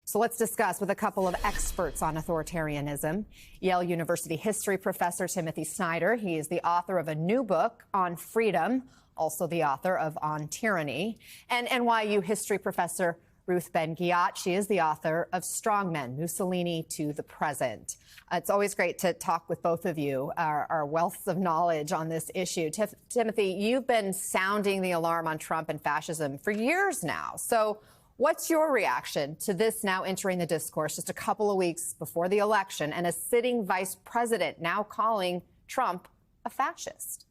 So let's discuss with a couple of experts on authoritarianism. Yale University history professor Timothy Snyder. He is the author of a new book on freedom, also the author of On Tyranny. And NYU history professor Ruth Ben-Ghiat. She is the author of Strongmen, Mussolini to the Present. It's always great to talk with both of you, our wealths of knowledge on this issue. Timothy, you've been sounding the alarm on Trump and fascism for years now. So what's your reaction to this now entering the discourse just a couple of weeks before the election and a sitting vice president now calling Trump a fascist?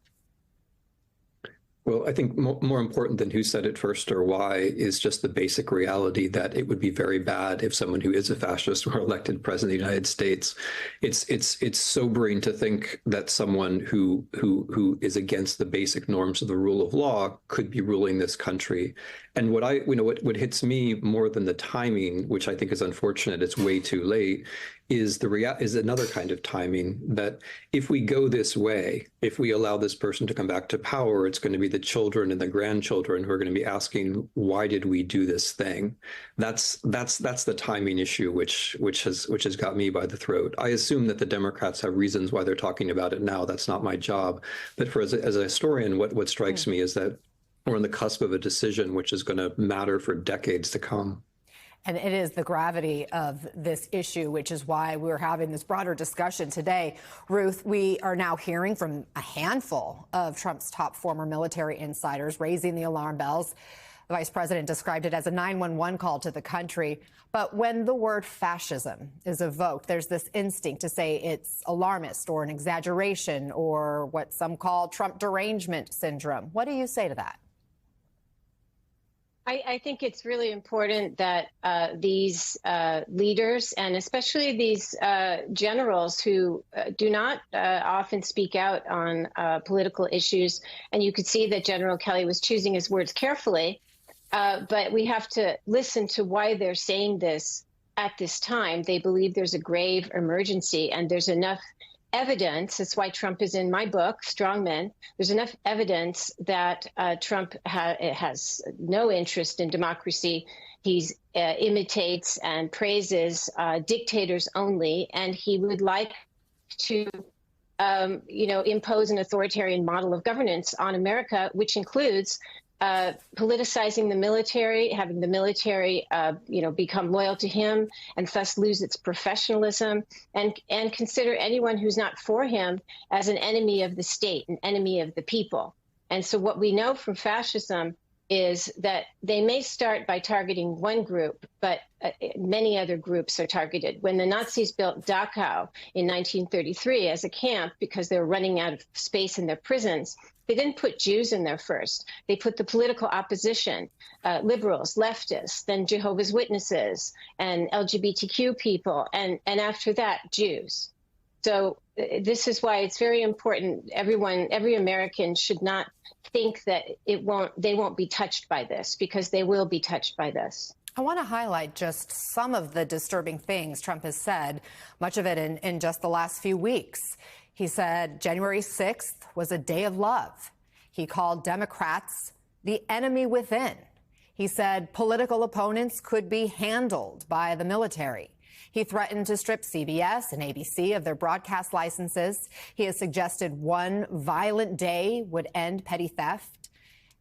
Well, I think more important than who said it first or why is just the basic reality that it would be very bad if someone who is a fascist were elected president of the United States. It's sobering to think that someone who is against the basic norms of the rule of law could be ruling this country. And what hits me more than the timing, which I think is unfortunate, it's way too late, is another kind of timing that if we go this way, if we allow this person to come back to power, it's going to be the children and the grandchildren who are going to be asking, why did we do this thing? That's the timing issue, which has got me by the throat. I assume that the Democrats have reasons why they're talking about it now. That's not my job. But as a historian, what strikes me is that we're on the cusp of a decision which is going to matter for decades to come. And it is the gravity of this issue, which is why we're having this broader discussion today. Ruth, we are now hearing from a handful of Trump's top former military insiders raising the alarm bells. The vice president described it as a 911 call to the country. But when the word fascism is evoked, there's this instinct to say it's alarmist or an exaggeration or what some call Trump derangement syndrome. What do you say to that? I think it's really important that these leaders, and especially these generals who do not often speak out on political issues, and you could see that General Kelly was choosing his words carefully, but we have to listen to why they're saying this at this time. They believe there's a grave emergency, and there's enough evidence. That's why Trump is in my book, Strongmen. There's enough evidence that Trump has no interest in democracy. He imitates and praises dictators only, and he would like to, impose an authoritarian model of governance on America, which includes politicizing the military, having the military, become loyal to him and thus lose its professionalism, and consider anyone who's not for him as an enemy of the state, an enemy of the people. And so what we know from fascism is that they may start by targeting one group, but many other groups are targeted. When the Nazis built Dachau in 1933 as a camp because they were running out of space in their prisons, they didn't put Jews in there first. They put the political opposition, liberals, leftists, then Jehovah's Witnesses and LGBTQ people, and after that, Jews. So this is why it's very important. Every American should not think that they won't be touched by this, because they will be touched by this. I want to highlight just some of the disturbing things Trump has said, much of it in just the last few weeks. He said January 6th was a day of love. He called Democrats the enemy within. He said political opponents could be handled by the military. He threatened to strip CBS and ABC of their broadcast licenses. He has suggested one violent day would end petty theft.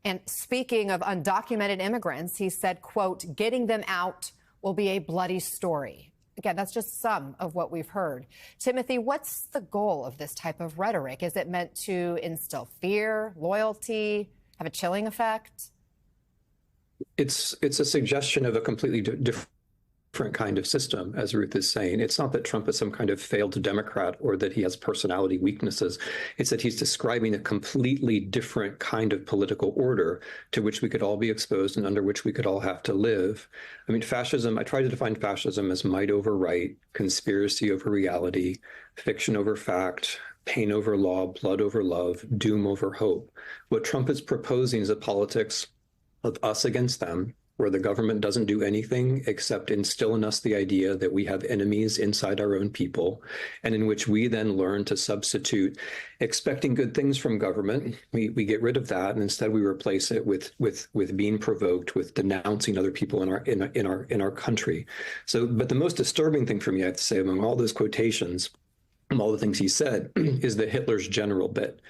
And speaking of undocumented immigrants, he said, quote, getting them out will be a bloody story. Again, that's just some of what we've heard. Timothy, what's the goal of this type of rhetoric? Is it meant to instill fear, loyalty, have a chilling effect? It's a suggestion of a completely different kind of system, as Ruth is saying. It's not that Trump is some kind of failed Democrat or that he has personality weaknesses. It's that he's describing a completely different kind of political order to which we could all be exposed and under which we could all have to live. I mean, fascism, I try to define fascism as might over right, conspiracy over reality, fiction over fact, pain over law, blood over love, doom over hope. What Trump is proposing is a politics of us against them, where the government doesn't do anything except instill in us the idea that we have enemies inside our own people, and in which we then learn to substitute expecting good things from government. We get rid of that, and instead we replace it with being provoked, with denouncing other people in our country. So, but the most disturbing thing for me, I have to say, among all those quotations, all the things he said, is the Hitler's general bit,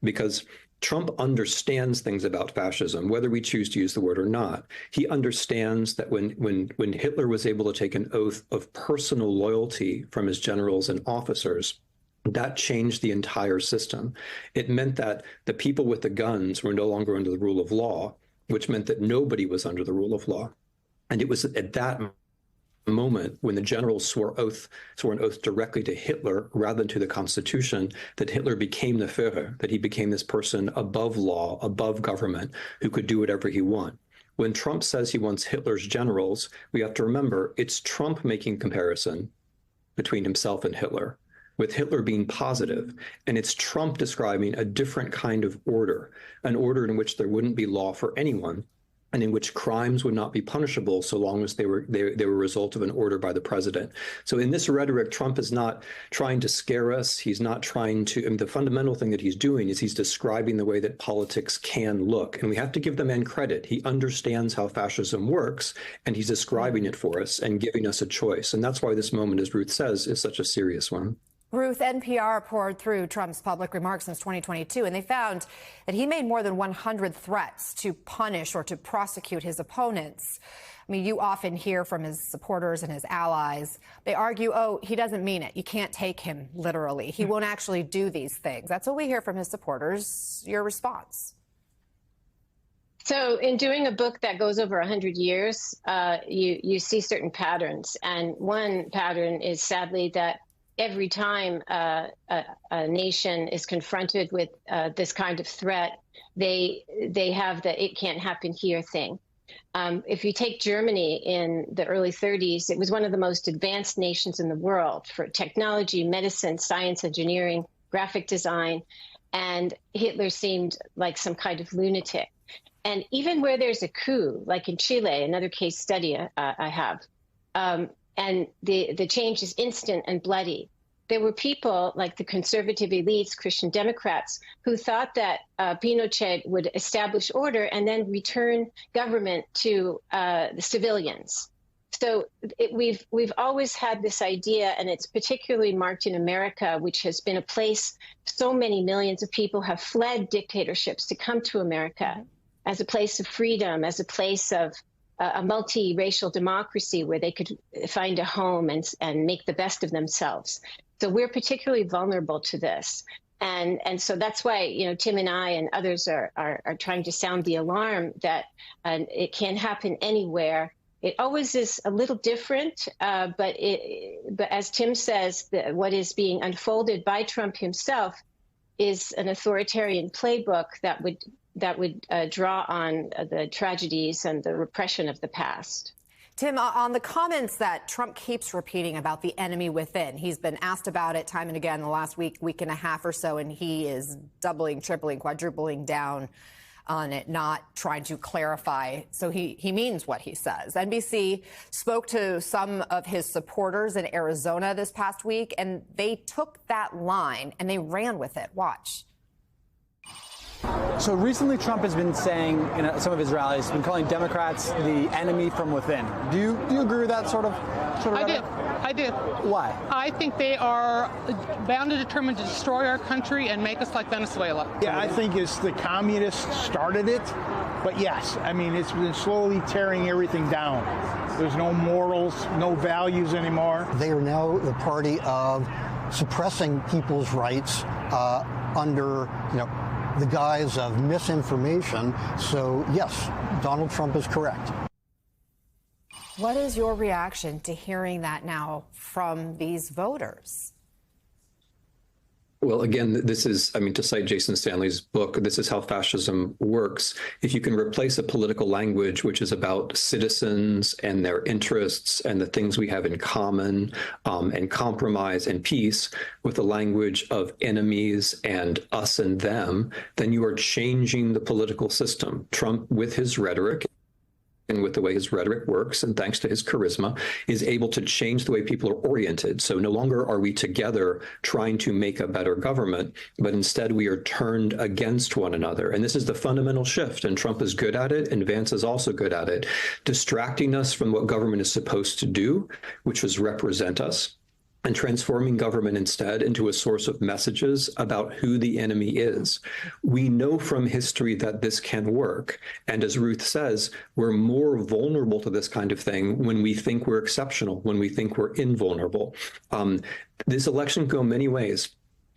because Trump understands things about fascism, whether we choose to use the word or not. He understands that when Hitler was able to take an oath of personal loyalty from his generals and officers, that changed the entire system. It meant that the people with the guns were no longer under the rule of law, which meant that nobody was under the rule of law. And it was at that moment when the generals swore an oath directly to Hitler rather than to the Constitution, that Hitler became the Führer, that he became this person above law, above government, who could do whatever he wanted. When Trump says he wants Hitler's generals, we have to remember it's Trump making comparison between himself and Hitler, with Hitler being positive, and it's Trump describing a different kind of order, an order in which there wouldn't be law for anyone, and in which crimes would not be punishable so long as they were a result of an order by the president. So in this rhetoric, Trump is not trying to scare us. He's not trying to, I mean, the fundamental thing that he's doing is he's describing the way that politics can look. And we have to give the man credit. He understands how fascism works, and he's describing it for us and giving us a choice. And that's why this moment, as Ruth says, is such a serious one. Ruth, NPR poured through Trump's public remarks since 2022, and they found that he made more than 100 threats to punish or to prosecute his opponents. I mean, you often hear from his supporters and his allies. They argue, oh, he doesn't mean it. You can't take him literally. He won't actually do these things. That's what we hear from his supporters. Your response? So in doing a book that goes over 100 years, you see certain patterns. And one pattern is sadly that every time a nation is confronted with this kind of threat, they have the "it can't happen here" thing. If you take Germany in the early 30s, it was one of the most advanced nations in the world for technology, medicine, science, engineering, graphic design, and Hitler seemed like some kind of lunatic. And even where there's a coup, like in Chile, another case study I have, and the change is instant and bloody. There were people like the conservative elites, Christian Democrats, who thought that Pinochet would establish order and then return government to the civilians. So we've always had this idea, and it's particularly marked in America, which has been a place so many millions of people have fled dictatorships to come to America as a place of freedom, as a place of a multiracial democracy where they could find a home and make the best of themselves. So we're particularly vulnerable to this. And so that's why, Tim and I and others are trying to sound the alarm that it can happen anywhere. It always is a little different, but as Tim says, what is being unfolded by Trump himself is an authoritarian playbook that would draw on the tragedies and the repression of the past. Tim, on the comments that Trump keeps repeating about the enemy within, he's been asked about it time and again in the last week and a half or so, and he is doubling, tripling, quadrupling down on it, not trying to clarify. So he means what he says. NBC spoke to some of his supporters in Arizona this past week, and they took that line and they ran with it. Watch. So recently, Trump has been saying in some of his rallies, he's been calling Democrats the enemy from within. Do you agree with that sort of I did. Why? I think they are bound and determined to destroy our country and make us like Venezuela. Yeah, I think it's the communists started it. But yes, I mean, it's been slowly tearing everything down. There's no morals, no values anymore. They are now the party of suppressing people's rights under, the guise of misinformation. So, yes, Donald Trump is correct. What is your reaction to hearing that now from these voters? Well, again, this is, to cite Jason Stanley's book, this is how fascism works. If you can replace a political language, which is about citizens and their interests and the things we have in common and compromise and peace, with the language of enemies and us and them, then you are changing the political system. Trump, with his rhetoric, and with the way his rhetoric works, and thanks to his charisma, is able to change the way people are oriented. So no longer are we together trying to make a better government, but instead we are turned against one another. And this is the fundamental shift, and Trump is good at it, and Vance is also good at it, distracting us from what government is supposed to do, which was represent us, and transforming government instead into a source of messages about who the enemy is. We know from history that this can work. And as Ruth says, we're more vulnerable to this kind of thing when we think we're exceptional, when we think we're invulnerable. This election could go many ways.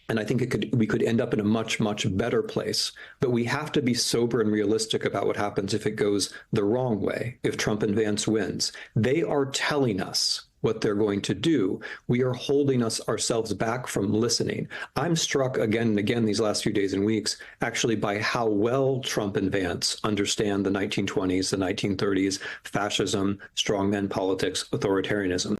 And I think we could end up in a much, much better place. But we have to be sober and realistic about what happens if it goes the wrong way, if Trump and Vance wins. They are telling us what they're going to do. We are holding ourselves back from listening. I'm struck again and again these last few days and weeks, actually, by how well Trump and Vance understand the 1920s, the 1930s, fascism, strongman politics, authoritarianism.